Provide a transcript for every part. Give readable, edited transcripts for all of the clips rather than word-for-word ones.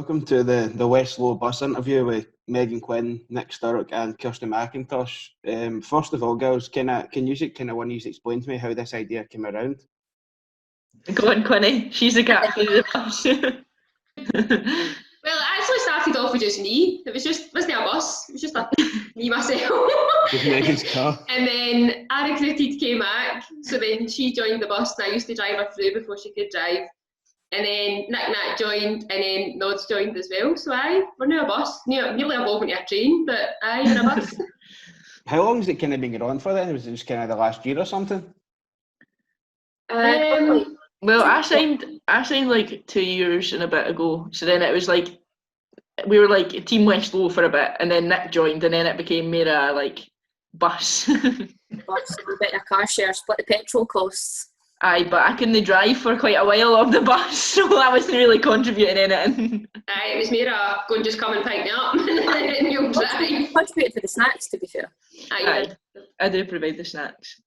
welcome to the Westlo Bus interview with Megan Quinn, Nick Sturrock and Kirsty McIntosh. First of all, girls, can you one of you explain to me how this idea came around? Go on, Quinny. She's the captain of the bus. Well, it actually started off with just me. It wasn't a bus. It was just me, myself. Just Megan's car. And then I recruited K-Mac, so then she joined the bus and I used to drive her through before she could drive. And then Nick joined, and then Nods joined as well. So we're now a bus. Nearly evolving to a train, but we're a bus. How long has it kind of been going on for then? Was it just kind of the last year or something? Well, I signed like 2 years and a bit ago. So then it was like we were like Team Westlo for a bit, and then Nick joined, and then it became more a like bus. Bus, a bit of a car share, split the petrol costs. Aye, but I couldn't drive for quite a while on the bus, so I wasn't really contributing anything. Aye, it was more go and just come and pick me up and you'll drive. Contributed to the snacks, to be fair. Aye. I do provide the snacks.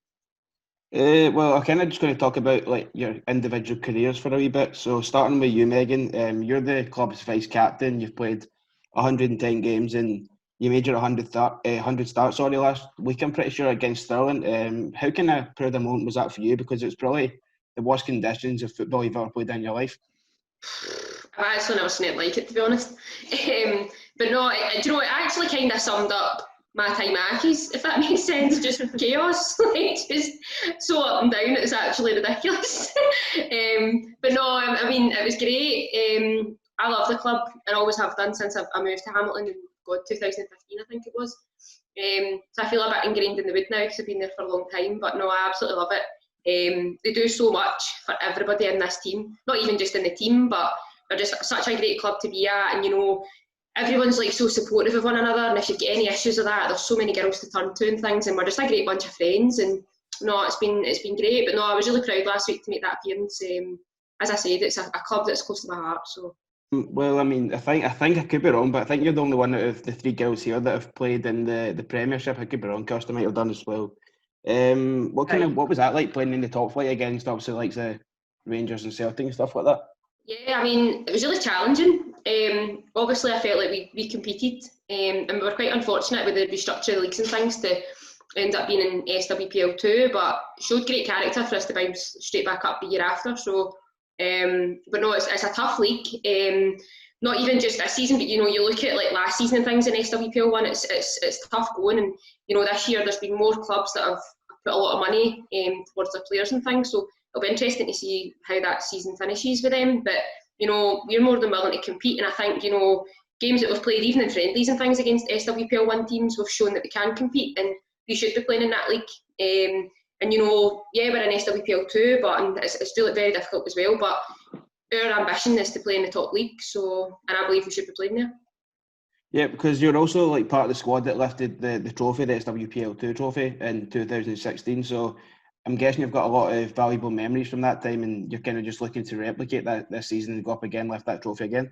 Well, I'm kind of just going to talk about like your individual careers for a wee bit. So starting with you, Megan, you're the club's vice captain. You've played 110 games and you made your 100 starts last week, I'm pretty sure, against Stirling. How kind of proud a moment was that for you? Because it's probably the worst conditions of football you've ever played in your life. I've actually never seen it like it, to be honest. But no, it actually kind of summed up my time at Accies, if that makes sense. Just chaos, like just so up and down. It's actually ridiculous. But no, I mean, it was great. I love the club and always have done since I moved to Hamilton in 2015, I think it was. So I feel a bit ingrained in the wood now because I've been there for a long time. But no, I absolutely love it. They do so much for everybody in this team, not even just in the team, but they're just such a great club to be at. And everyone's like so supportive of one another. And if you've got any issues with that, there's so many girls to turn to and things. And we're just a great bunch of friends. And no, it's been great. But no, I was really proud last week to make that appearance. As I said, it's a club that's close to my heart. So. Well, I mean, I think I could be wrong, but I think you're the only one out of the three girls here that have played in the Premiership. I could be wrong. Kirsty might have done as well. What was that like playing in the top flight against obviously like the Rangers and Celtic and stuff like that? Yeah, I mean, it was really challenging. Obviously, I felt like we competed, and we were quite unfortunate with the restructure of the leagues and things to end up being in SWPL 2, but showed great character for us to bounce straight back up the year after. So. But no, it's a tough league. Not even just this season, but you look at like last season and things in SWPL 1. It's tough going, and this year there's been more clubs that have put a lot of money towards their players and things. So it'll be interesting to see how that season finishes with them. But we're more than willing to compete, and I think games that we've played, even in friendlies and things against SWPL 1 teams, we've shown that we can compete, and we should be playing in that league. And we're in SWPL 2, but it's still very difficult as well. But our ambition is to play in the top league, and I believe we should be playing there. Yeah, because you're also like part of the squad that lifted the trophy, the SWPL 2 trophy in 2016. So I'm guessing you've got a lot of valuable memories from that time, and you're kind of just looking to replicate that this season and go up again, lift that trophy again.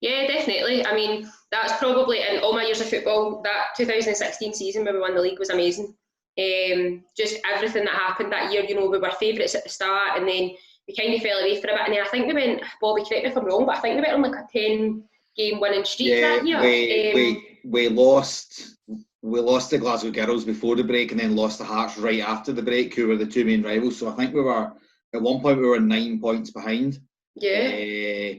Yeah, definitely. I mean, that's probably in all my years of football, that 2016 season where we won the league was amazing. Just everything that happened that year, we were favourites at the start, and then we kind of fell away for a bit, and then I think we went, Bobby, correct me if I'm wrong, but I think we went on like a 10-game winning streak that year. We lost the Glasgow Girls before the break, and then lost the Hearts right after the break, who were the two main rivals. So I think at one point we were 9 points behind. Yeah.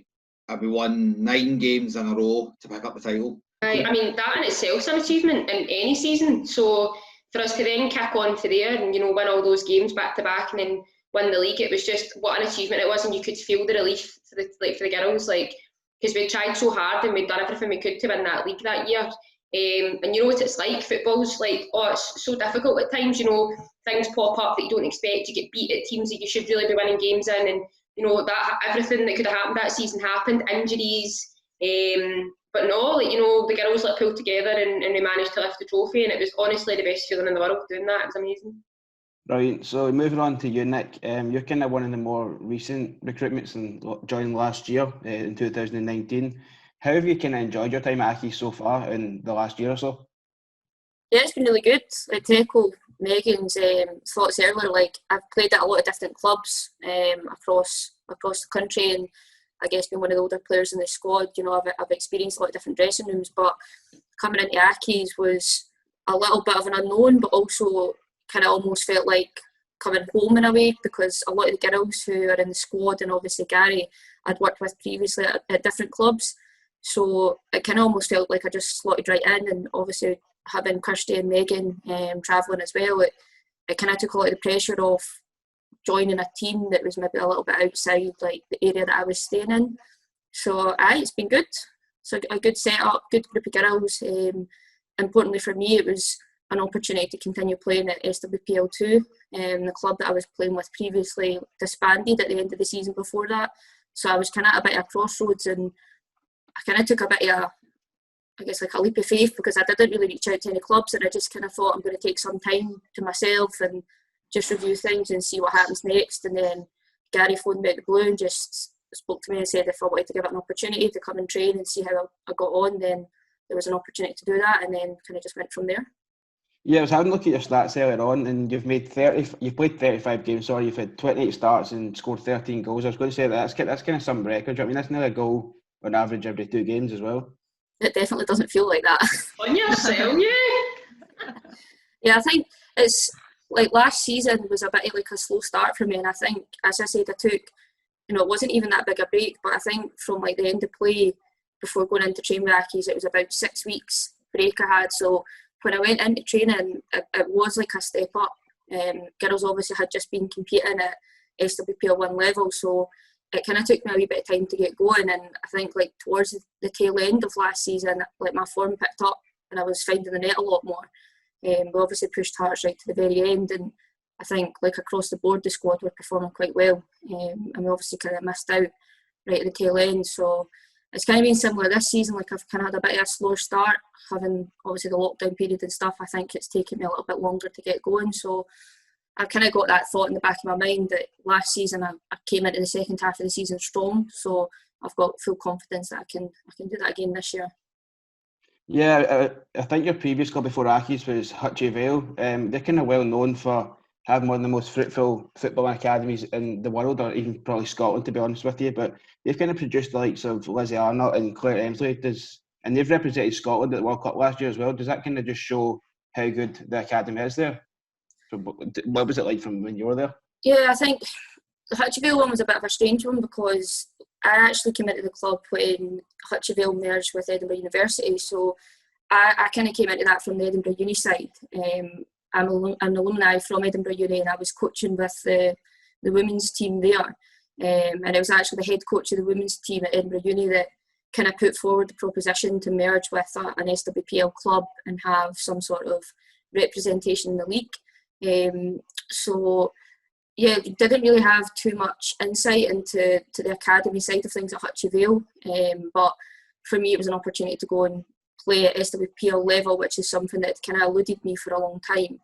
And we won 9 games in a row to pick up the title. I mean, that in itself is an achievement in any season. So for us to then kick on for there and win all those games back to back and then win the league, it was just what an achievement it was, and you could feel the relief for the girls, like, because we tried so hard and we'd done everything we could to win that league that year. And you know what it's like, football's like, it's so difficult at times. Things pop up that you don't expect. You get beat at teams that you should really be winning games in, and that everything that could have happened that season happened, injuries. But no, the girls pulled together and we managed to lift the trophy, and it was honestly the best feeling in the world doing that. It was amazing. Right, so moving on to you, Nick. You're kind of one of the more recent recruitments and joined last year in 2019. How have you kind of enjoyed your time at Accies so far in the last year or so? Yeah, it's been really good. Like to echo Megan's thoughts earlier, like I've played at a lot of different clubs across the country, and I guess being one of the older players in the squad, you know, I've experienced a lot of different dressing rooms, but coming into Accies was a little bit of an unknown, but also kind of almost felt like coming home in a way, because a lot of the girls who are in the squad, and obviously Gary, I'd worked with previously at different clubs, so it kind of almost felt like I just slotted right in. And obviously having Kirsty and Megan travelling as well, it kind of took a lot of the pressure off joining a team that was maybe a little bit outside like the area that I was staying in. So it's been good. So a good setup, good group of girls. Importantly for me, it was an opportunity to continue playing at SWPL2. The club that I was playing with previously disbanded at the end of the season before that. So I was kind of at a bit of a crossroads, and I kind of took a bit of a leap of faith, because I didn't really reach out to any clubs, and I just kind of thought I'm going to take some time to myself and just review things and see what happens next. And then Gary phoned me out of the blue and just spoke to me and said if I wanted to give it an opportunity to come and train and see how I got on, then there was an opportunity to do that, and then kind of just went from there. Yeah, I was having a look at your stats earlier on, and you've played 35 games. Sorry, you've had 28 starts and scored 13 goals. I was going to say that's kind of some record. I mean, that's nearly a goal on average every 2 games as well. It definitely doesn't feel like that. On yourself, yeah. Yeah, I think it's like last season was a bit of like a slow start for me, and I think, as I said, I took, you know, it wasn't even that big a break, but I think from like the end of play before going into training with Accies, it was about 6 weeks break I had. So when I went into training, it was like a step up. Girls obviously had just been competing at SWPL1 level, so it kind of took me a wee bit of time to get going. And I think like towards the tail end of last season, like my form picked up and I was finding the net a lot more. We obviously pushed Hearts right to the very end, and I think like across the board the squad were performing quite well, and we obviously kind of missed out right at the tail end. So it's kind of been similar this season. Like I've kind of had a bit of a slower start, having obviously the lockdown period and stuff. I think it's taken me a little bit longer to get going. So I've kind of got that thought in the back of my mind that last season I came into the second half of the season strong. So I've got full confidence that I can do that again this year. Yeah, I think your previous club before Accies was Hutchie Vale. They're kind of well known for having one of the most fruitful football academies in the world, or even probably Scotland, to be honest with you. But they've kind of produced the likes of Lizzie Arnott and Claire Emsley, and they've represented Scotland at the World Cup last year as well. Does that kind of just show how good the academy is there? So what was it like from when you were there? Yeah, I think the Hutchieville one was a bit of a strange one, because I actually came into the club when Hutchieville merged with Edinburgh University. So I kind of came into that from the Edinburgh Uni side. I'm an alumni from Edinburgh Uni, and I was coaching with the women's team there. And it was actually the head coach of the women's team at Edinburgh Uni that kind of put forward the proposition to merge with an SWPL club and have some sort of representation in the league. So yeah, didn't really have too much insight into the academy side of things at Hutchie Vale. But for me, it was an opportunity to go and play at SWPL level, which is something that kind of eluded me for a long time.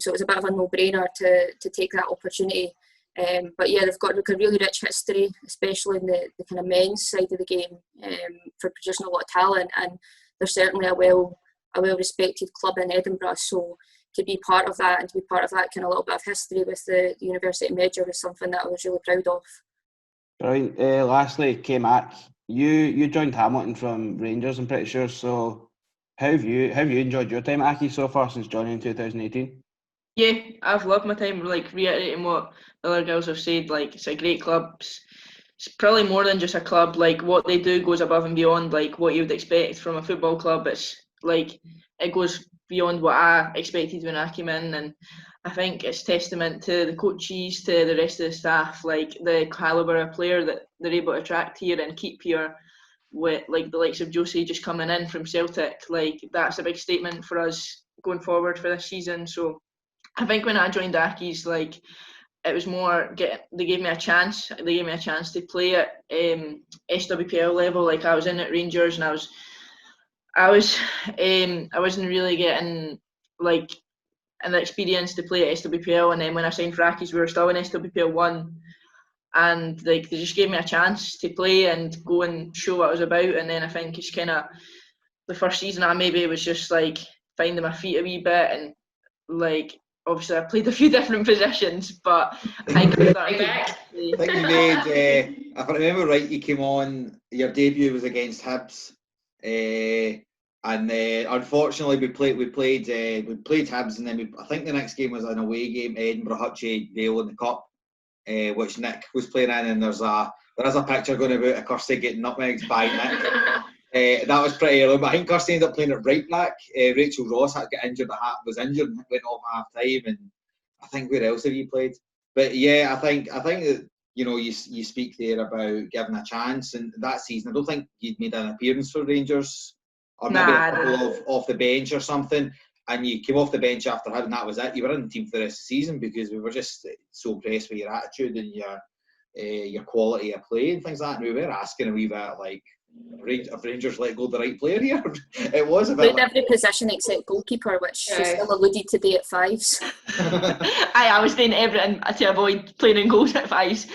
So it was a bit of a no-brainer to take that opportunity. But yeah, they've got like a really rich history, especially in the kind of men's side of the game, for producing a lot of talent. And they're certainly a well-respected club in Edinburgh. So to be part of that, and to be part of that kind of little bit of history with the university major, was something that I was really proud of. Right. Lastly, K-Mac, you joined Hamilton from Rangers, I'm pretty sure. So how have you enjoyed your time at Accies so far since joining in 2018? Yeah, I've loved my time. Like reiterating what the other girls have said, like it's a great club. It's probably more than just a club. Like what they do goes above and beyond like what you would expect from a football club. It's like it goes beyond what I expected when I came in, and I think it's testament to the coaches, to the rest of the staff, like the calibre of player that they're able to attract here and keep here, with like the likes of Josie just coming in from Celtic. Like that's a big statement for us going forward for this season. So I think when I joined Accies, like it was more they gave me a chance. They gave me a chance to play at SWPL level. Like I was in at Rangers, and I wasn't really getting like an experience to play at SWPL. And then when I signed for Accies, we were still in SWPL 1, and like they just gave me a chance to play and go and show what I was about. And then I think it's kind of the first season I maybe was just like finding my feet a wee bit, and like obviously I played a few different positions, but I think I started Back. I think you made, if I remember right, you came on, your debut was against Hibs. And unfortunately, we played Hibs, and then I think the next game was an away game, Edinburgh Hutchie Dale in the Cup, which Nick was playing in, and there is a picture going about of Kirsty getting nutmegged by Nick. That was pretty early, but I think Kirsty ended up playing at right back. Rachel Ross had got injured, was injured and went off half time, and I think where else have you played? But yeah, I think that you speak there about giving a chance, and that season I don't think you'd made an appearance for Rangers, or maybe a couple of off the bench or something, and you came off the bench after having that was it. You were in the team for the rest of the season because we were just so impressed with your attitude and your quality of play and things like that. And we were asking a wee bit like, if Rangers let go the right player here. It was a bit played every position except goalkeeper, which she still alluded to be at fives. I was doing everything to avoid playing in goals at fives.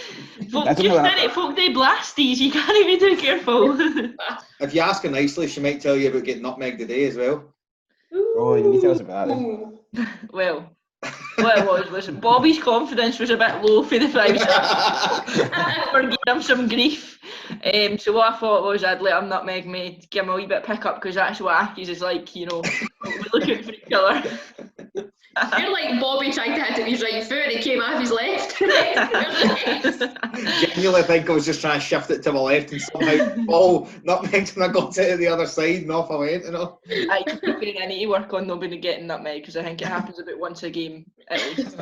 Folk do blasties, you can't be too careful. If you ask her nicely, she might tell you about getting nutmegged today as well. Oh, you need to tell us about that. Well, what it was Bobby's confidence was a bit low for the fives. We're giving him some grief. So what I thought was I'd let him nutmeg me, give him a wee bit of pick up, because that's what Accies is like, we're looking for each other. You're like Bobby trying to hit it with his right foot and he came off his left. Genuinely think I was just trying to shift it to my left and somehow nutmegged and I got it to the other side and off I went, I need to work on nobody getting nutmeg, because I think it happens about once a game at least.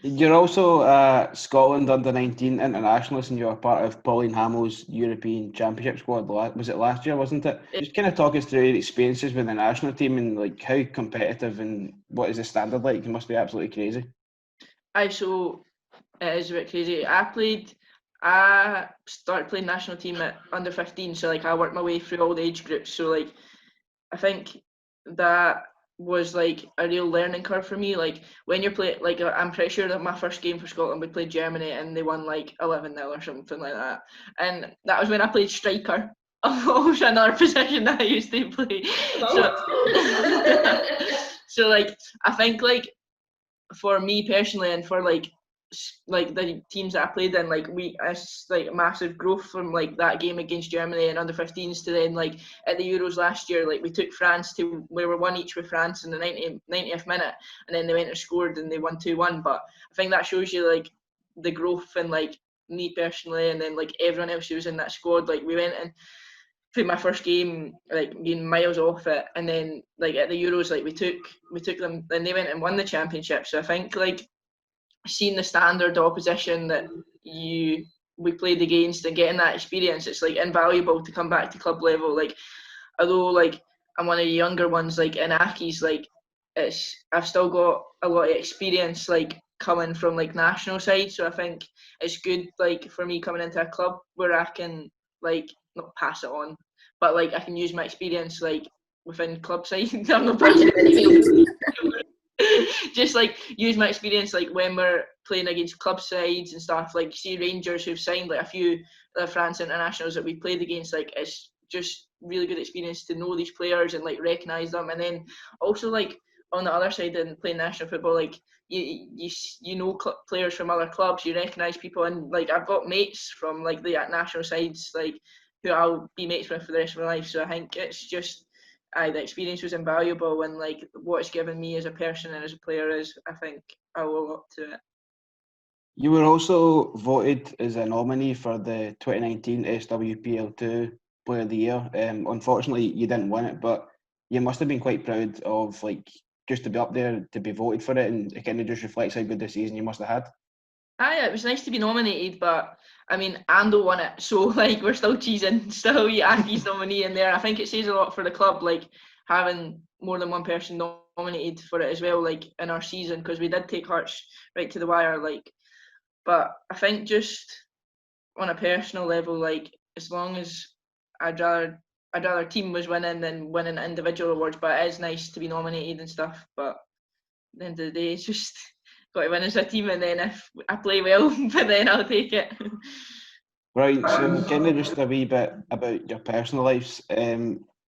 You're also Scotland under-19 internationalist, and you're part of Pauline Hamill's European Championship squad. Was it last year, wasn't it? Just kind of talk us through your experiences with the national team and like how competitive and what is the standard like? It must be absolutely crazy. So it is a bit crazy. I started playing national team at under 15, so like I worked my way through all the age groups. So like I think that was like a real learning curve for me. Like when you're playing, like I'm pretty sure that my first game for Scotland we played Germany and they won like 11-0 or something like that, and that was when I played striker. Also another position that I used to play. So like I think like for me personally and for like the teams that I played in, like it's like massive growth from like that game against Germany and under 15s to then like at the Euros last year, like we took France to where we won each with France in the 90th minute, and then they went and scored and they won 2-1. But I think that shows you like the growth and like me personally and then like everyone else who was in that squad. Like we went and played my first game like being miles off it, and then like at the Euros like we took them and they went and won the championship. So I think like seeing the standard opposition that we played against and getting that experience, it's like invaluable to come back to club level. Like although like I'm one of the younger ones like in Accies, like I've still got a lot of experience like coming from like national side, so I think it's good like for me coming into a club where I can like not pass it on, but like I can use my experience like within club side. I'm not passing it just like use my experience like when we're playing against club sides and stuff, like see Rangers who've signed like a few France internationals that we played against, like it's just really good experience to know these players and like recognise them. And then also like on the other side and playing national football, like you know players from other clubs, you recognise people, and like I've got mates from like the national sides like who I'll be mates with for the rest of my life. So I think it's just the experience was invaluable, and like what it's given me as a person and as a player is, I think I owe a lot to it. You were also voted as a nominee for the 2019 SWPL2 Player of the Year. Unfortunately, you didn't win it, but you must have been quite proud of like just to be up there, to be voted for it, and it kind of just reflects how good the season you must have had. It was nice to be nominated, but I mean, Ando won it, so like we're still cheesing, still Accies nominee in there. I think it says a lot for the club, like having more than one person nominated for it as well, like in our season, because we did take Hearts right to the wire, like. But I think just on a personal level, like as long as I'd rather team was winning than winning individual awards, but it is nice to be nominated and stuff. But at the end of the day, it's just got to win as a team, and then if I play well, but then I'll take it. Right, so kind of just a wee bit about your personal lives.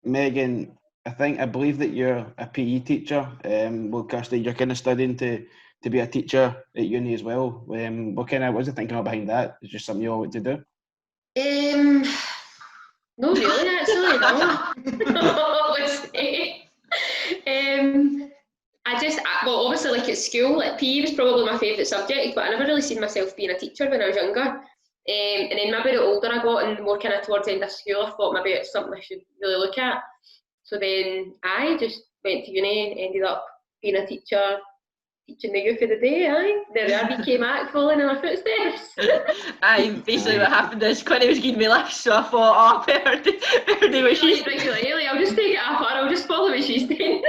Megan, I believe that you're a PE teacher. Well, Kirsty, you're kind of studying to be a teacher at uni as well. What's the thinking behind that? Is it just something you all want to do? No, really, actually, no. I would say. Well, obviously, like at school, like PE was probably my favourite subject, but I never really seen myself being a teacher when I was younger. And then maybe the older I got and the more kind of towards the end of school, I thought maybe it's something I should really look at. So then I just went to uni and ended up being a teacher, teaching the youth of the day. Then I became Mac following in my footsteps. Basically what happened is Quinny was giving me lifts, so I thought, oh, better do what she's doing. I'll just take it off her, I'll just follow what she's doing.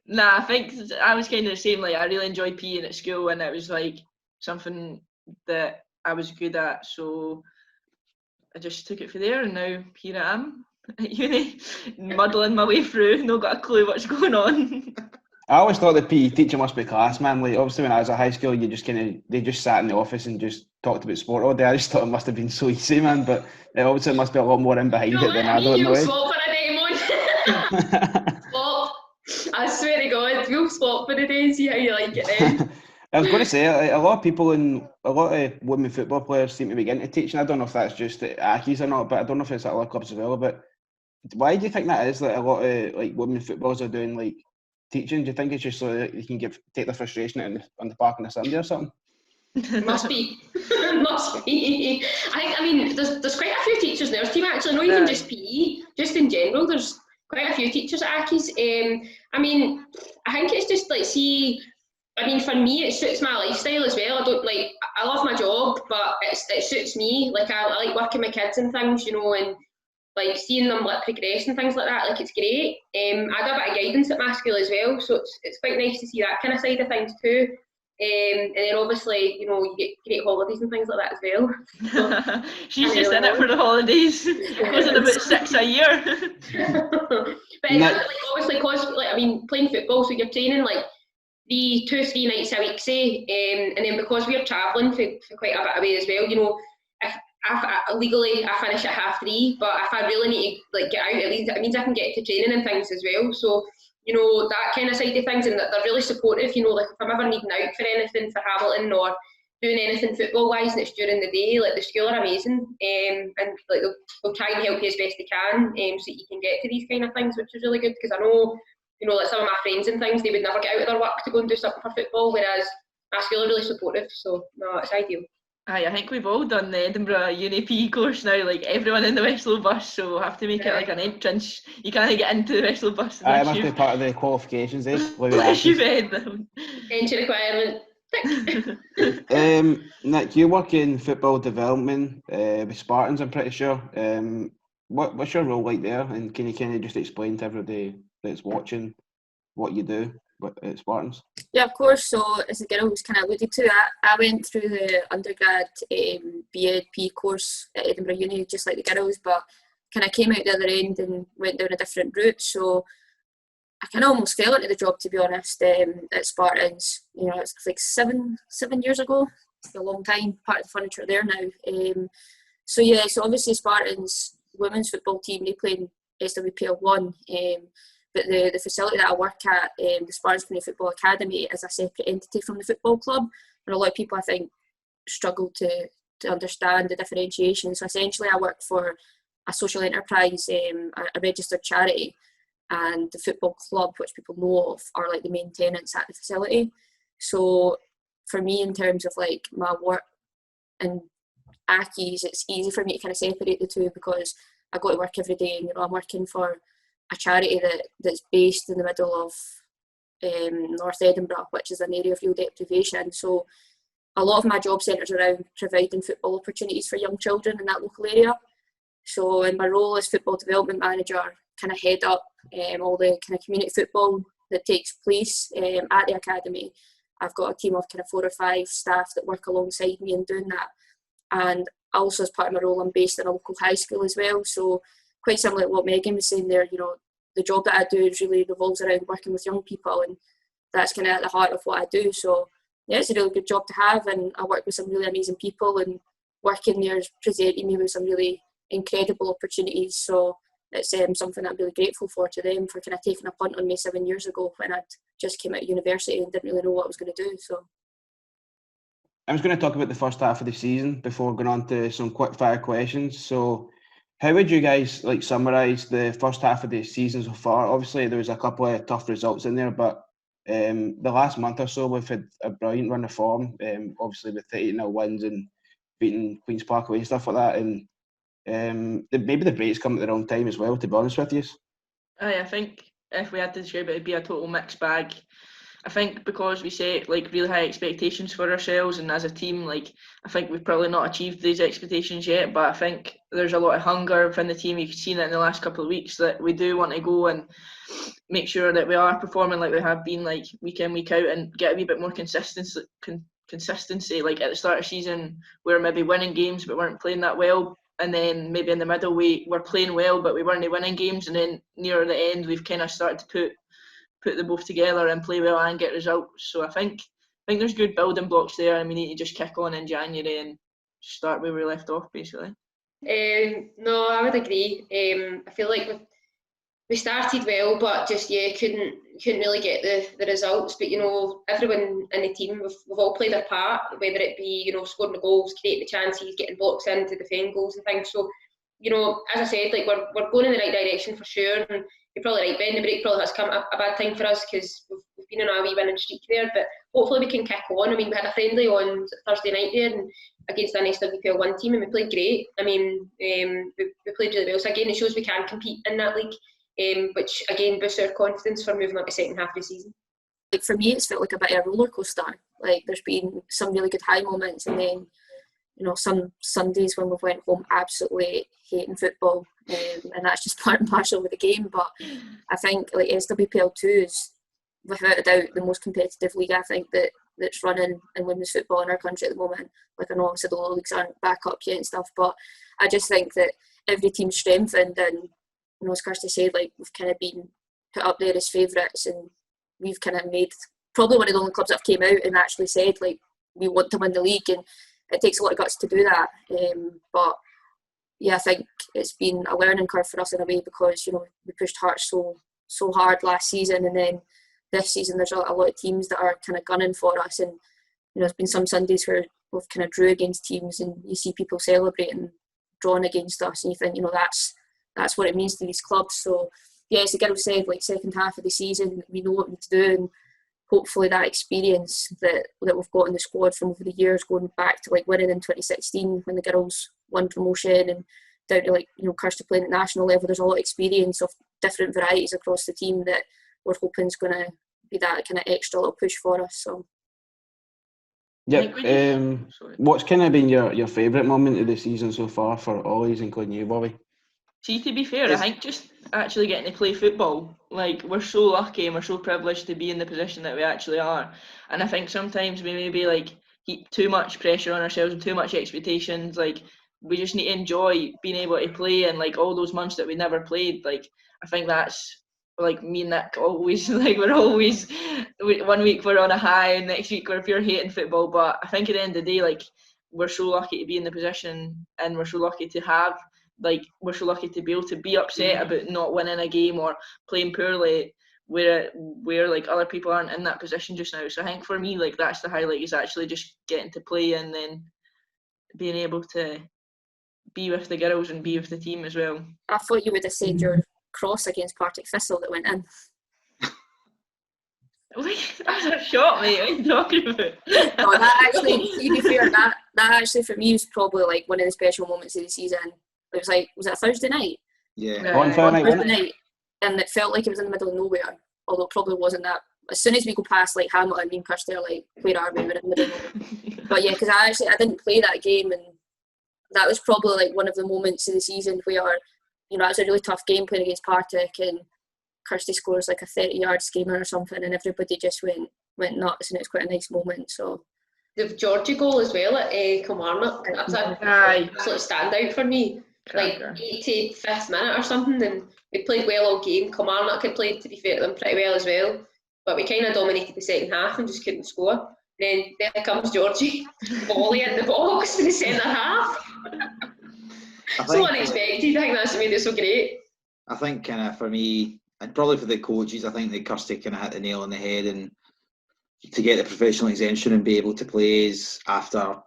Nah, I think I was kind of the same. Like, I really enjoyed PE at school, and it was like something that I was good at, so I just took it from there, and now here I am at uni, muddling my way through, not got a clue what's going on. I always thought the PE teacher must be class, man. Like, obviously when I was at high school, they just sat in the office and just talked about sport all day. I just thought it must have been so easy, man. But it obviously must be a lot more in behind it than I don't know. Swap for a day, Mon. Swap. I swear to God, we'll swap for the day and see how you like it then. I was going to say, a lot of people and a lot of women football players seem to be getting into teaching. I don't know if that's just at Accies or not, but I don't know if it's at other clubs as well. But why do you think that is? That a lot of like women footballers are doing like teaching? Do you think it's just so that you can take the frustration out on the park on a Sunday or something? Must be. Must be. I mean, there's quite a few teachers in our team actually, not even just PE, just in general. There's quite a few teachers at Accies. I mean, I think it's just like, for me, it suits my lifestyle as well. I love my job, but it suits me. Like, I like working with kids and things, and like seeing them like progress and things like that. Like, it's great. I do a bit of guidance at my school as well, so it's quite nice to see that kind of side of things too. And then obviously, you get great holidays and things like that as well. So, she's just in it for the holidays. Goes in about 6 a year. But obviously, because playing football, so you're training like 2-3 nights a week, say, and then because we're travelling for quite a bit away as well, if legally I finish at 3:30, but if I really need to like get out, at least it means I can get to training and things as well. So that kind of side of things, and that they're really supportive. Like, if I'm ever needing out for anything for Hamilton or doing anything football wise and it's during the day, like, the school are amazing, and like they'll try and help you as best they can, so that you can get to these kind of things, which is really good, because I know like some of my friends and things, they would never get out of their work to go and do something for football, whereas my school are really supportive. So no, it's ideal. I think we've all done the Edinburgh Uni PE course now, like everyone in the Westlo Bus, so we'll have to make it like an entrance. You can't get into the Westlo Bus. It must be part of the qualifications, eh? Unless you've read them. Entry requirement. Nick, you work in football development with Spartans, I'm pretty sure. What's your role like there? And can you kind of just explain to everybody that's watching what you do at Spartans? Yeah, of course. So, as the girls kind of alluded to, I went through the undergrad BEd PE course at Edinburgh Uni, just like the girls, but kind of came out the other end and went down a different route. So I kind of almost fell into the job, to be honest, at Spartans. It's like seven years ago. It's a long time, part of the furniture there now. So obviously Spartans women's football team, they play in SWPL 1. But the facility that I work at, the Spartans Community Football Academy, is a separate entity from the football club. And a lot of people, I think, struggle to understand the differentiation. So essentially I work for a social enterprise, a registered charity, and the football club, which people know of, are like the main tenants at the facility. So for me, in terms of like my work and Accies, it's easy for me to kind of separate the two, because I go to work every day and I'm working for a charity that's based in the middle of North Edinburgh, which is an area of real deprivation. So a lot of my job centres around providing football opportunities for young children in that local area. So in my role as football development manager, kind of head up all the kind of community football that takes place at the academy. I've got a team of kind of 4 or 5 staff that work alongside me in doing that. And also, as part of my role, I'm based in a local high school as well. So quite similar to what Megan was saying there, the job that I do really revolves around working with young people, and that's kind of at the heart of what I do. So yeah, it's a really good job to have, and I work with some really amazing people, and working there is presenting me with some really incredible opportunities. So it's something that I'm really grateful for to them for kind of taking a punt on me 7 years ago when I'd just came out of university and didn't really know what I was going to do. So I was going to talk about the first half of the season before going on to some quick fire questions. So how would you guys summarise the first half of the season so far? Obviously there was a couple of tough results in there, but the last month or so we've had a brilliant run of form, obviously with 8-0 wins and beating Queen's Park away and stuff like that, and maybe the breaks come at the wrong time as well, to be honest with you. I think if we had to describe it, it'd be a total mixed bag. I think because we set really high expectations for ourselves, and as a team, I think we've probably not achieved these expectations yet, but I think there's a lot of hunger within the team. You've seen it in the last couple of weeks that we do want to go and make sure that we are performing like we have been week in, week out, and get a wee bit more consistency. Like at the start of the season, we were maybe winning games but weren't playing that well. And then maybe in the middle we were playing well but we weren't winning games, and then near the end we've kind of started to put them both together and play well and get results. So I think there's good building blocks there, and we need to just kick on in January and start where we left off basically. No, I would agree. I feel like we started well, but just couldn't really get the results. But everyone in the team, we've all played our part, whether it be scoring the goals, creating the chances, getting blocks in to defend goals and things. So as I said, we're going in the right direction for sure. And you're probably right, Ben. The break probably has come at a bad time for us because we've been on a wee winning streak there. But hopefully we can kick on. I mean, we had a friendly on Thursday night there and against an SWPL 1 team, and we played great. I mean, we played really well. So again, it shows we can compete in that league. Which again boosts our confidence for moving on to the second half of the season. For me, it's felt like a bit of a roller coaster. There's been some really good high moments, and then some Sundays when we've went home absolutely hating football, and that's just part and parcel with the game. But I think SWPL 2 is without a doubt the most competitive league I think that's running in women's football in our country at the moment. I know obviously the lower leagues aren't back up yet and stuff, but I just think that every team's strengthened, and as Kirsty said, we've kind of been put up there as favourites, and we've kind of made probably one of the only clubs that have came out and actually said we want to win the league, and it takes a lot of guts to do that. But yeah, I think it's been a learning curve for us in a way because we pushed Hearts so hard last season, and then this season there's a lot of teams that are kind of gunning for us, and there's been some Sundays where we've kind of drew against teams, and you see people celebrating drawing against us, and you think that's what it means to these clubs. So yeah, as the girl said, second half of the season, we know what we need to do, and hopefully that experience that we've got in the squad from over the years, going back to winning in 2016 when the girls won promotion, and down to Kirsty playing at national level, there's a lot of experience of different varieties across the team that we're hoping is going to be that kind of extra little push for us. So yeah, what's kind of been your favourite moment of the season so far for Ollie's, including you, Bobby? See, to be fair, I think just actually getting to play football, we're so lucky and we're so privileged to be in the position that we actually are. And I think sometimes we maybe heap too much pressure on ourselves and too much expectations. We just need to enjoy being able to play, and all those months that we never played. I think that's me and Nick always we're always 1 week we're on a high and next week we're pure hating football. But I think at the end of the day, we're so lucky to be in the position, and we're so lucky to have. We're so lucky to be able to be upset about not winning a game or playing poorly where other people aren't in that position just now. So I think for me, that's the highlight, is actually just getting to play and then being able to be with the girls and be with the team as well. I thought you would have said your cross against Partick Thistle that went in. That's a shot, mate. What are you talking about? No, that actually, to be fair, that actually for me was probably one of the special moments of the season. It was it a Thursday night? Yeah. On Thursday night, and it felt like it was in the middle of nowhere, although it probably wasn't that. As soon as we go past Hamilton, me and Kirsty are where are we? We're in the middle of nowhere. But yeah, because I didn't play that game, and that was probably one of the moments of the season where it was a really tough game playing against Partick, and Kirsty scores a 30-yard screamer or something, and everybody just went nuts, and it was quite a nice moment. So the Georgie goal as well at Kilmarnock, that was an absolute standout for me. 85th minute or something, and we played well all game. Kilmarnock had played, to be fair to them, pretty well as well, but we kind of dominated the second half and just couldn't score. And then there comes Georgie, volley in the box in the centre half. So unexpected. I think that's what made it so great. I think kind of for me, and probably for the coaches, I think that Kirsty kind of hit the nail on the head, and to get the professional exemption and be able to play is after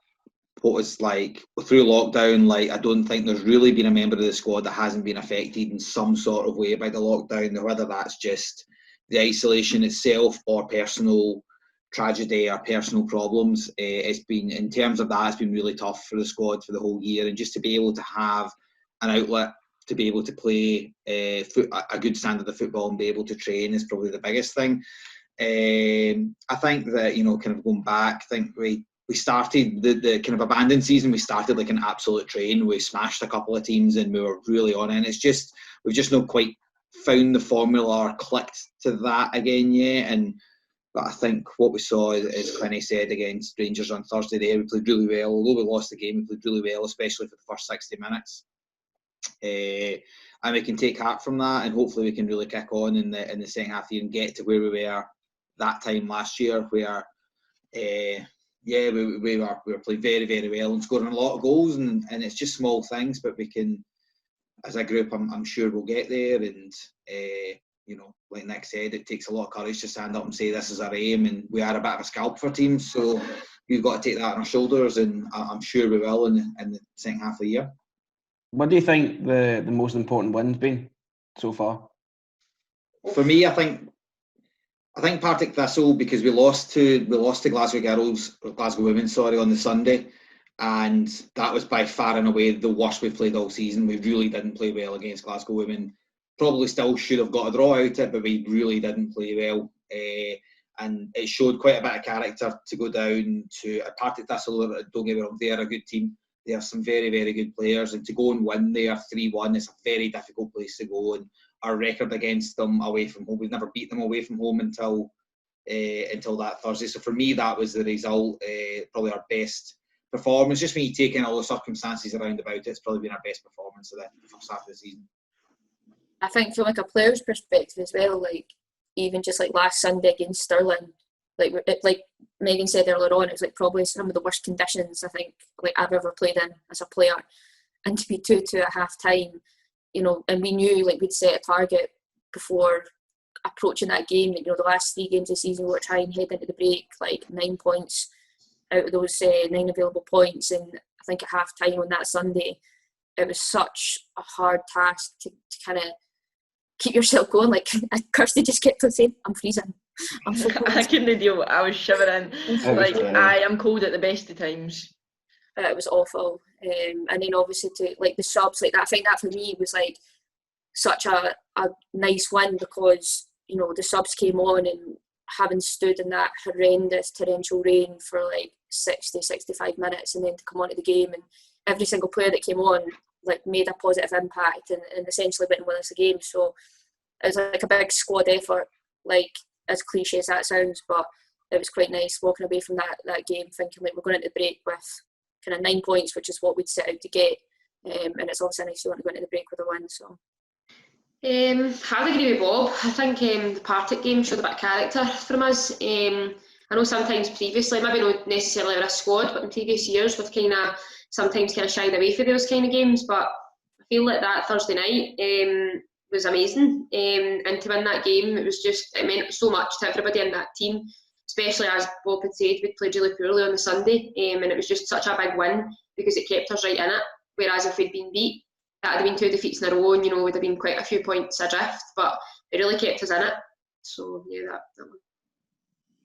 what was like through lockdown. Like, I don't think there's really been a member of the squad that hasn't been affected in some sort of way by the lockdown, whether that's just the isolation itself or personal tragedy or personal problems. It's been, in terms of that, it's been really tough for the squad for the whole year, and just to be able to have an outlet to be able to play a good standard of football and be able to train is probably the biggest thing. I think that, you know, kind of going back, I think we started the kind of abandoned season. We started like an absolute train. We smashed a couple of teams and we were really on it. And it's just, we've just not quite found the formula or clicked to that again yet. But I think what we saw, as Quinny said, against Rangers on Thursday there, we played really well. Although we lost the game, we played really well, especially for the first 60 minutes. And we can take heart from that, and hopefully we can really kick on in the second half of the year and get to where we were that time last year, where we were playing very, very well and scoring a lot of goals, and it's just small things, but we can, as a group, I'm sure we'll get there. And you know, like Nick said, it takes a lot of courage to stand up and say this is our aim, and we are a bit of a scalp for teams, so we've got to take that on our shoulders, and I'm sure we will in the second half of the year. What do you think the most important win's been so far? For me, I think Partick Thistle, because we lost to Glasgow Women, on the Sunday, and that was by far and away the worst we've played all season. We really didn't play well against Glasgow Women. Probably still should have got a draw out it, but we really didn't play well. And it showed quite a bit of character to go down to a Partick Thistle. Don't get me wrong, they're a good team. They have some very, very good players, and to go and win there 3-1 is a very difficult place to go. And our record against them away from home, we've never beat them away from home until that Thursday. So for me, that was the result, probably our best performance. Just when you take in all the circumstances around about it, it's probably been our best performance of the first half of the season. I think from like a player's perspective as well, like even just like last Sunday against Stirling, like Megan said earlier on, it was like probably some of the worst conditions I think like I've ever played in as a player, and to be 2-2 at half time, you know, and we knew like we'd set a target before approaching that game. You know, the last 3 games of the season we were trying to head into the break like 9 points out of those 9 available points, and I think at half time on that Sunday it was such a hard task to kind of keep yourself going. Like Kirsty just kept on saying, I'm freezing. I'm so cold. I couldn't deal. I was shivering. Like, I am cold at the best of times. It was awful. And then obviously to like the subs, like that, I think that for me was like such a nice win, because, you know, the subs came on, and having stood in that horrendous torrential rain for like 60-65 minutes, and then to come onto the game, and every single player that came on like made a positive impact and essentially went and won us the game. So it was like a big squad effort, like as cliche as that sounds, but it was quite nice walking away from that game thinking like we're going into the break with kind of 9 points, which is what we'd set out to get, and it's also nice to want to go into the break with a win. So I would agree with Bob. I think the Partick game showed a bit of character from us. I know sometimes previously, maybe not necessarily with a squad, but in previous years we've sometimes shied away from those kind of games, but I feel like that Thursday night was amazing, and to win that game, it meant so much to everybody in that team, especially as Bob had said, we played really poorly on the Sunday, and it was just such a big win because it kept us right in it, whereas if we'd been beat, that would have been 2 defeats in a row, and, you know, would have been quite a few points adrift, but it really kept us in it. So yeah, that one.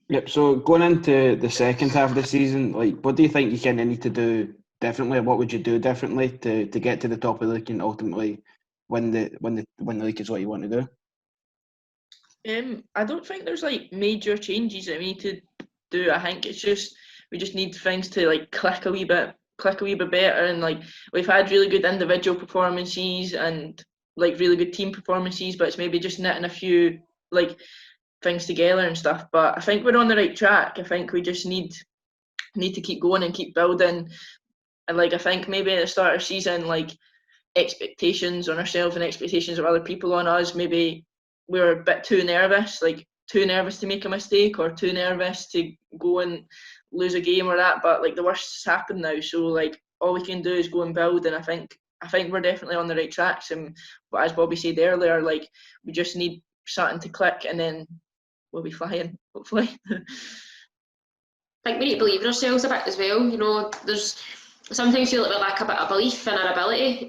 Yep. So going into the second half of the season, like, what do you think you kind of need to do differently? What would you do differently to get to the top of the league and ultimately win the league is what you want to do? I don't think there's like major changes that we need to do. I think it's just we just need things to like click a wee bit better, and like we've had really good individual performances and like really good team performances, but it's maybe just knitting a few like things together and stuff. But I think we're on the right track. I think we just need to keep going and keep building. And like I think maybe at the start of the season, like expectations on ourselves and expectations of other people on us, maybe we were a bit too nervous to make a mistake, or too nervous to go and lose a game or that. But like the worst has happened now, so like all we can do is go and build. And I think I think we're definitely on the right tracks. But as Bobby said earlier, like we just need something to click, and then we'll be flying, hopefully. I think we need to believe in ourselves a bit as well. You know, there's sometimes feel like we lack a bit of belief in our ability.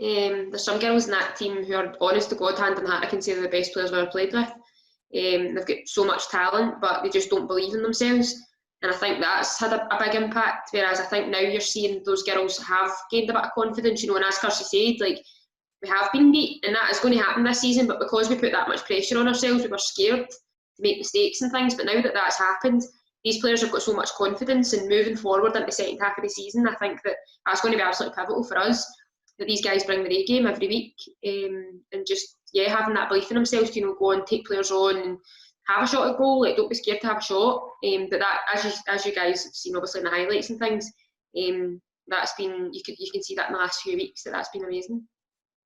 There's some girls in that team who are, honest to God, hand in hand, I can say they're the best players I've ever played with. They've got so much talent, but they just don't believe in themselves. And I think that's had a big impact. Whereas I think now you're seeing those girls have gained a bit of confidence. You know, and as Kirsty said, like, we have been beat, and that is going to happen this season. But because we put that much pressure on ourselves, we were scared to make mistakes and things. But now that that's happened, these players have got so much confidence, and moving forward into the second half of the season, I think that that's going to be absolutely pivotal for us, that these guys bring the A game every week, and just, having that belief in themselves, you know, go and take players on and have a shot at goal. Like, don't be scared to have a shot. But that, as you guys have seen, obviously in the highlights and things, that's been, you can see that in the last few weeks, that's been amazing.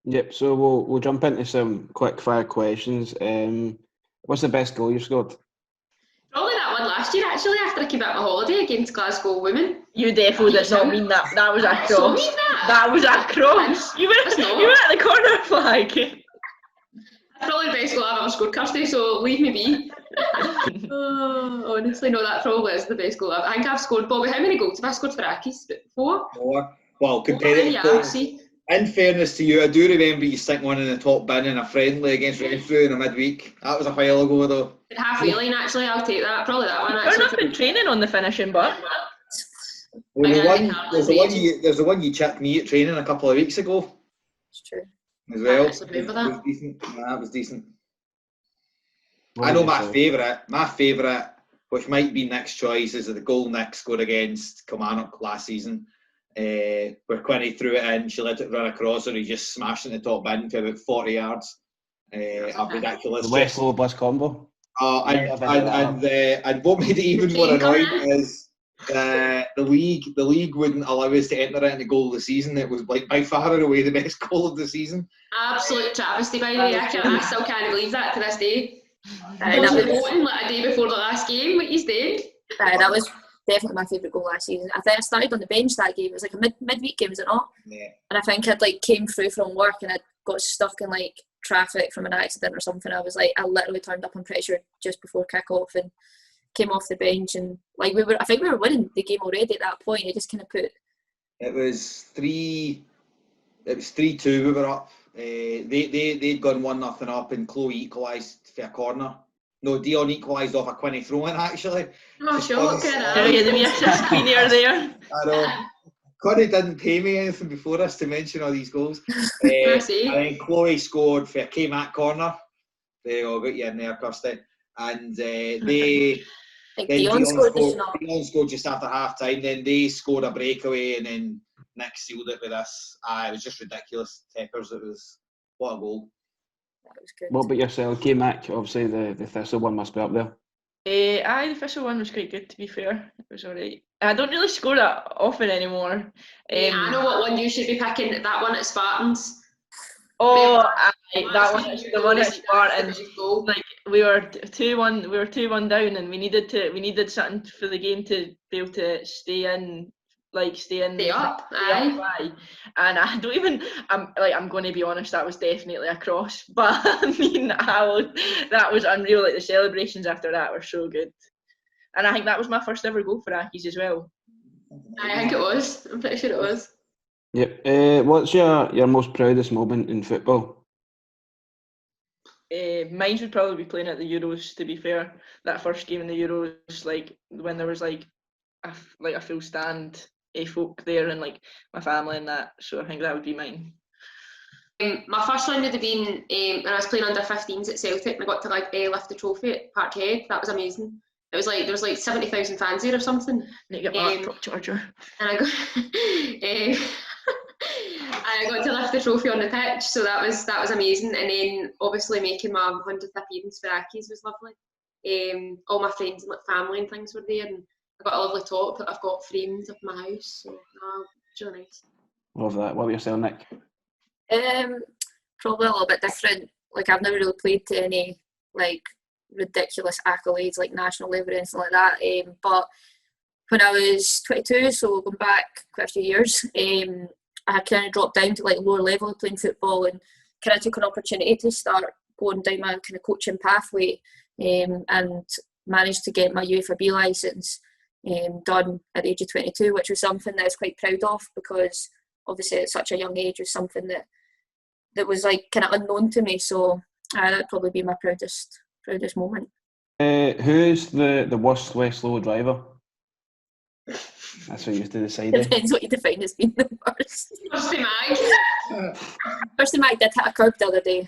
Yep. So we'll jump into some quick fire questions. What's the best goal you scored? Probably that one last year, actually, after I came back my holiday against Glasgow Women. You definitely did not mean that. That was a cross. So mean that. That was a cross. You were at the corner flag. That's probably the best goal I've ever scored, Kirsty, so leave me be. Honestly, no, that probably is the best goal I think I've scored. Bobby, how many goals have I scored for Accies? 4? 4. Well, competitive goals. In fairness to you, I do remember you sticking one in the top bin in a friendly against Renfrew in a midweek. That was a while ago, though. Halfway line, actually, I'll take that. Probably that one, actually. We're not been training on the finishing, but... Well, there's the one you chipped me at training a couple of weeks ago. It's true. As well. I remember that. It was decent. That was decent. I know my favourite, which might be Nick's choice, is the goal Nick scored against Kilmarnock last season. Where Quinny threw it in, she let it run across, and he just smashed in the top bin to about 40 yards. A ridiculous. The Westlo Bus combo. And what made it even more annoying is the league wouldn't allow us to enter it in the goal of the season. It was like by far and away the best goal of the season. Absolute travesty, by the way. I still can't believe that to this day. That was voting like a day before the last game. What you did? That was definitely my favourite goal last season. I think I started on the bench that game. It was like a midweek game, was it not? Yeah. And I think I'd like came through from work and I'd got stuck in like traffic from an accident or something. I literally turned up, I'm pretty sure, just before kick-off and came off the bench, and like I think we were winning the game already at that point. It just kind of put. It was 3-2. We were up. They'd gone 1-0 up, and Chloe equalised for a corner. No, Dion equalised off a Quinny throw-in, actually. Oh, sure, look at that. The wee assist queen there. I know. Quinny didn't pay me anything before us to mention all these goals. And then Chloe scored for a K-Mac corner. There you go, got you in there, Kirsty. And Dion scored just after half time. Then they scored a breakaway, and then Nick sealed it with this. It was just ridiculous. Teppers, it was, what a goal. That was good. What about yourself, K-Mac? Obviously, the Thistle one must be up there. The Thistle one was quite good, to be fair. It was alright. I don't really score that often anymore. I know what one you should be picking. That one at Spartans. Oh, that one, the one at Spartans. Like we were 2-1. We were 2-1 down, and we needed something for the game to be able to stay in. Stay up. Aye. And I don't even. I'm going to be honest. That was definitely a cross. But I mean, that was unreal. Like the celebrations after that were so good. And I think that was my first ever goal for Accies as well. I think it was. I'm pretty sure it was. Yep. What's your most proudest moment in football? Mine would probably be playing at the Euros. To be fair, that first game in the Euros, like when there was like a full stand. Folk there and like my family and that, so I think that would be mine. My first one would have been when I was playing under 15s at Celtic, and I got to lift the trophy at Parkhead. That was amazing. It was like there was like 70,000 fans there or something. Need to get my laptop charger. And I got I got to lift the trophy on the pitch, so that was amazing. And then obviously making my 100th appearance for Accies was lovely. All my friends and like family and things were there, and I've got a lovely top that I've got framed up in my house, so it's really nice. Love that. What about yourself, Nick? Probably a little bit different. Like I've never really played to any like ridiculous accolades like national level or anything like that. But when I was 22, so going back quite a few years, I kind of dropped down to like lower level of playing football, and kind of took an opportunity to start going down my kind of coaching pathway, and managed to get my UEFA B licence done at the age of 22, which was something that I was quite proud of, because obviously at such a young age was something that was like kind of unknown to me. So that'd probably be my proudest moment. Who's the worst Westlo driver? That's what you have to decide. Depends what you define as being the worst. Kirsty Mag. Kirsty Mag did hit a curb the other day.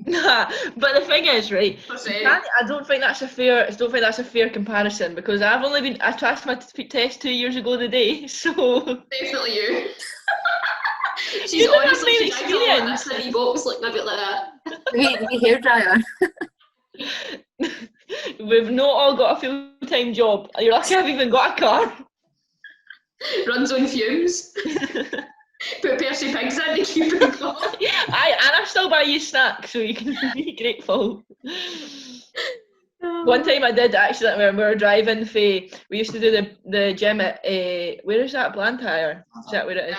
Nah, but the thing is, right? I don't think that's a fair comparison, because I passed my test 2 years ago today, so Definitely you. She's You don't have honestly any she's driving a experience. city box looking a bit like that. The hairdryer. we've not all got a full-time job. You're lucky I've even got a car. Runs on fumes. Put Percy Pigs in to keep it going. I still buy you snacks, so you can be grateful. One time I did actually, when we were driving we used to do the gym at where is that, Blantyre? Is that where it is?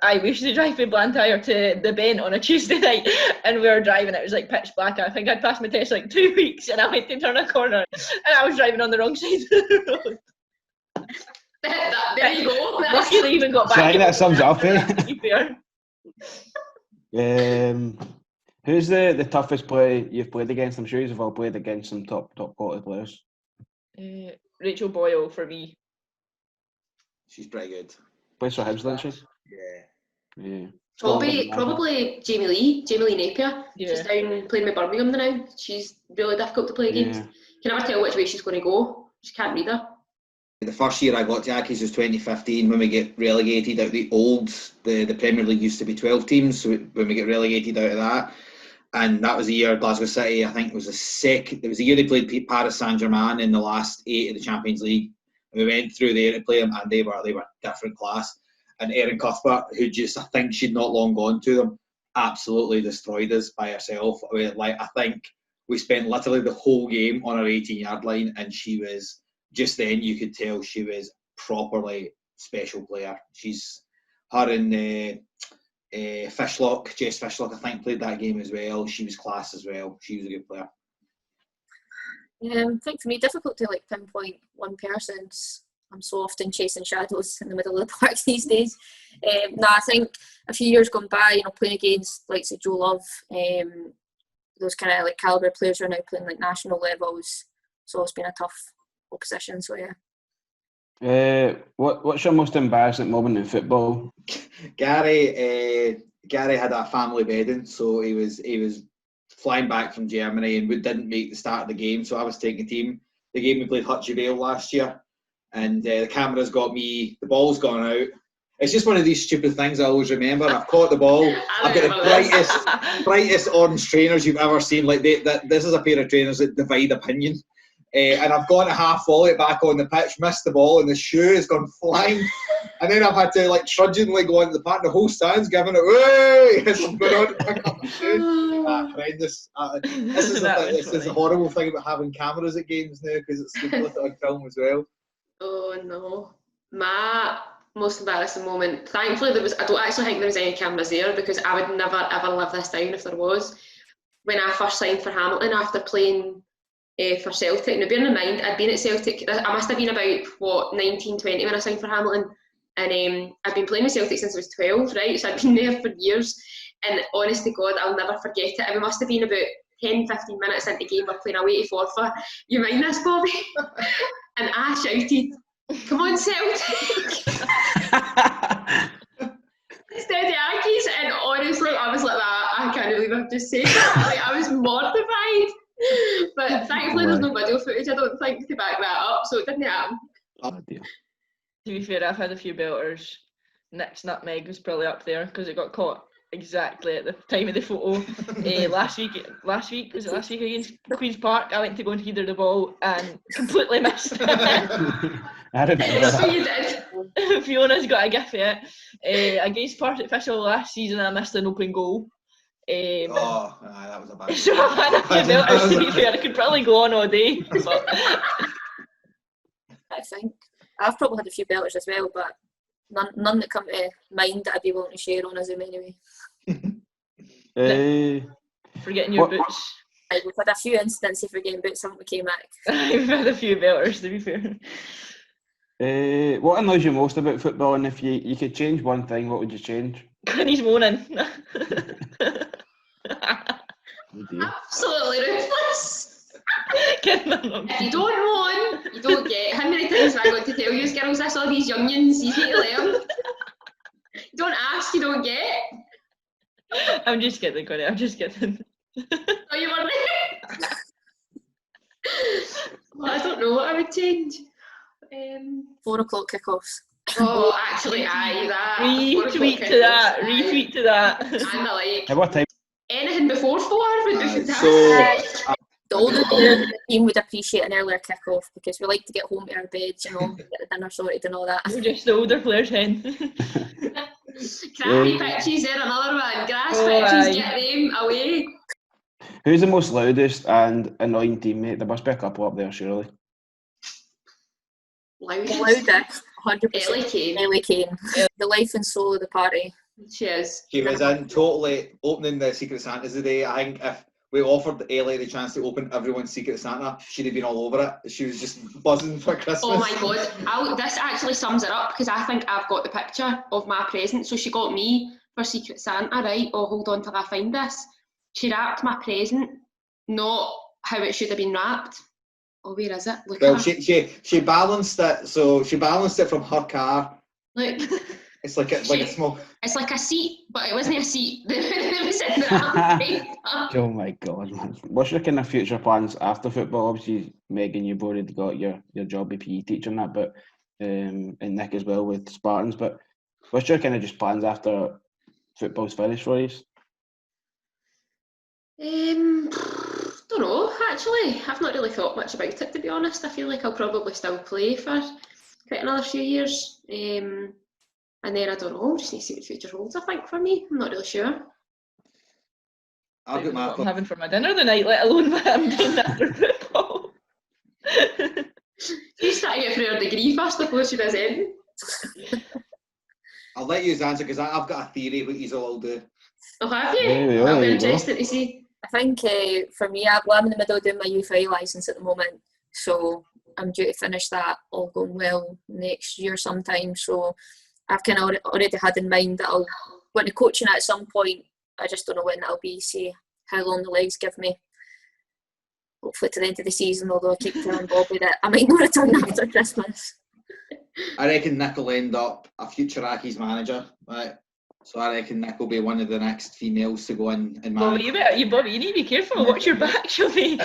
Aye, we used to drive from Blantyre to the Bent on a Tuesday night, and we were driving, it was like pitch black. I think I'd passed my test like 2 weeks, and I went to turn a corner and I was driving on the wrong side of the road. There you go. Luckily even got back. So I think that sums it up, To be fair. Who's the toughest player you've played against? I'm sure you've all played against some top quality players. Rachel Boyle for me. She's pretty good. Plays for Hibs, doesn't she? Yeah. Probably Jamie Lee Napier. Yeah. She's down playing with Birmingham now. She's really difficult to play against. You can never tell which way she's going to go. She can't read her. The first year I got to Accies was 2015, when we get relegated out of the Premier League used to be 12 teams, so when we get relegated out of that, and that was the year Glasgow City, I think it was the year they played Paris Saint-Germain in the last 8 of the Champions League, and we went through there to play them, and they were different class. And Erin Cuthbert, who I think she'd not long gone to them, absolutely destroyed us by herself. I think we spent literally the whole game on her 18-yard line, and she was, just then you could tell she was properly special player. Her and Fishlock, Jess Fishlock, I think, played that game as well. She was class as well. She was a good player. Yeah, I think for me, difficult to like pinpoint one person. I'm so often chasing shadows in the middle of the park these days. I think a few years gone by, playing against like say Joe Love, those kind of like calibre players are now playing like national levels. So it's been a tough opposition. So yeah. What's your most embarrassing moment in football? Gary had a family wedding, so he was flying back from Germany, and we didn't make the start of the game, so I was taking the team. The game we played Hutchie Vale last year, and the camera's got me, the ball's gone out. It's just one of these stupid things I always remember. I've caught the ball. I've got the brightest orange trainers you've ever seen. Like this is a pair of trainers that divide opinion. And I've gone a half volley back on the pitch, missed the ball, and the shoe has gone flying. And then I've had to like trudgingly go into the park. The whole stand's giving it way as I'm going on to pick up the shoe. Horrendous. This is a horrible thing about having cameras at games now, because it's good to on film as well. Oh no. My most embarrassing moment, thankfully I don't actually think there was any cameras there, because I would never ever live this down if there was. When I first signed for Hamilton after playing for Celtic. Now, bearing in mind, I'd been at Celtic, I must have been about 19, 20 when I signed for Hamilton, and I've been playing with Celtic since I was 12, right? So I've been there for years, and honest to God, I'll never forget it. And we must have been about 10, 15 minutes into the game, we're playing away to Forfar. You mind this, Bobby? And I shouted, "Come on, Celtic!" Instead of Accies, and honestly, I was like, I can't believe I've just said that. Like, I was mortified. But thankfully there's no video footage, I don't think, to back that up, so it didn't happen. Oh dear. To be fair, I've had a few belters. Nick's nutmeg was probably up there, because it got caught exactly at the time of the photo. Last week against Queen's Park, I went to go and header the ball and completely missed it. I remember So that. you did. Fiona's got a gif yet. Against Partick Official last season, I missed an open goal. That was a bad So I've had a few belters, to be fair. I could probably go on all day. But I think I've probably had a few belters as well, but none that come to mind that I'd be willing to share on a Zoom anyway. Forgetting your What- boots. We've had a few incidents of forgetting boots, haven't we, K-Mac? We've had a few belters, to be fair. What annoys you most about football, and if you could change one thing, what would you change? When he's moaning. Oh dear. Absolutely ruthless. Kidding, I'm not If you don't moan, you don't get. How many times have I got to tell you, girls, I saw these youngins, you need to learn. You don't ask, you don't get. I'm just kidding, Connie, I'm just kidding. Oh, you were there. Well, I don't know what I would change. 4 o'clock kickoffs. Oh, actually, that. Retweet to that, retweet to that. And I like At what time? anything before 4 would be fantastic. So The older players in the team would appreciate an earlier kick-off because we like to get home to our beds, you know, get the dinner sorted and all that. We're just the older players hen. Crappy pitches, there another one. Grass Oh, pitches, aye. get them away. Who's the most loudest and annoying teammate? There must be a couple up there, surely. Loudest. Loudest, 100%. Ellie Kane. Ellie Kane. The life and soul of the party. She is. she was in totally opening the Secret Santas today. I think if we offered Ellie the chance to open everyone's Secret Santa, she'd have been all over it. She was just buzzing for Christmas. Oh my god, this actually sums it up because I think I've got the picture of my present. So she got me for Secret Santa, right? Oh, hold on till I find this. She wrapped my present, not how it should have been wrapped. Oh, where is it? Look Well, at it. she balanced it. So she balanced it from her car. Look, It's like a small. it's like a seat, but it wasn't a seat. It was in the Oh my god, man. What's your kind of future plans after football? Obviously, Megan, you've already got your job with PE teacher and that, but and Nick as well with Spartans. But what's your kind of just plans after football's finished for you? Don't know, actually. I've not really thought much about it, to be honest. I feel like I'll probably still play for quite another few years. And then I don't know, just need to see what the future holds, I think, for me. I'm not really sure. I've got my what I'm having for my dinner tonight, let alone what I'm doing after football. She's starting to get through her degree first before she does anything. I'll let you answer because I've got a theory what you'll all do. Oh, have you? There we go, That'll be there you go. interesting to see. I think for me, I'm in the middle of doing my U5 licence at the moment, so I'm due to finish that all going well next year sometime. So I've kind of already had in mind that I'll go into coaching at some point. I just don't know when that'll be, see how long the legs give me. Hopefully to the end of the season, although I keep telling Bobby that I might not return after Christmas. I reckon Nick will end up a future Accies manager, right? So I reckon Nick will be one of the next females to go in and Bobby, manage. Bobby, you need to be careful. Watch your back, Shelby.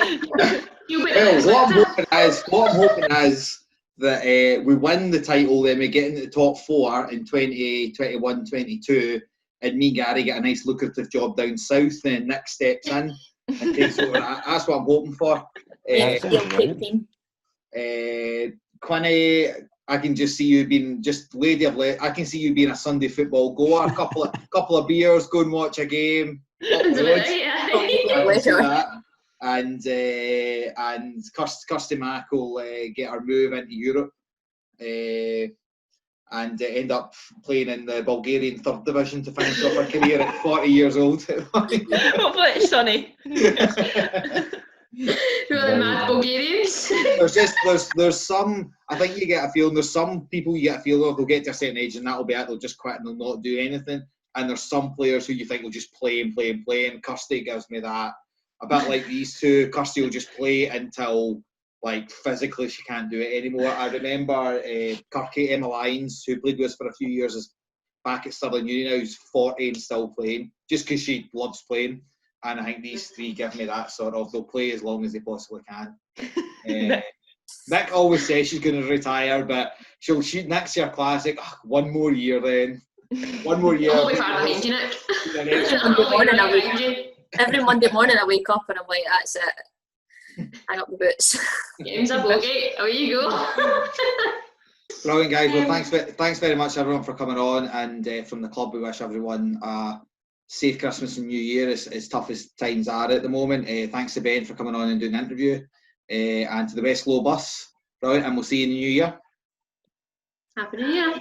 You'll be Well, the what I'm hoping is that we win the title, then we get into the top 4 in 2021, 22, and me and Gary get a nice lucrative job down south, then Nick steps in and takes over. That's what I'm hoping for. Yeah, sounds he'll right. take team. Quinny, I can just see you being just lady of I can see you being a Sunday football goer, a couple of beers, go and watch a game. Up the road. I can see that. And Kirsty Mack will get her move into Europe and end up playing in the Bulgarian 3rd division to finish off her career at 40 years old. Hopefully it's sunny. Who are the mad Bulgarians? There's some, I think you get a feeling, there's some people you get a feeling of, they'll get to a certain age and that'll be it, they'll just quit and they'll not do anything. And there's some players who you think will just play and play and play, and Kirsty gives me that. A bit like these two, Kirsty will just play until, like, physically she can't do it anymore. I remember Emma Lyons, who played with us for a few years, is back at Stirling Uni now, who's 40 and still playing, just because she loves playing. And I think these three give me that sort of, they'll play as long as they possibly can. Nick always says she's going to retire, but she'll shoot next year classic. One more year then. One more year. I'll be far behind you, Nick. Every Monday morning I wake up and I'm like, that's it. Hang up the boots. Game's a bogey. Away you go. Brilliant, guys. Well, thanks very much, everyone, for coming on. And from the club, we wish everyone a safe Christmas and New Year, as tough as times are at the moment. Thanks to Ben for coming on and doing the interview. And to the Westlo Bus. Brilliant, and we'll see you in the new year. Happy New Year.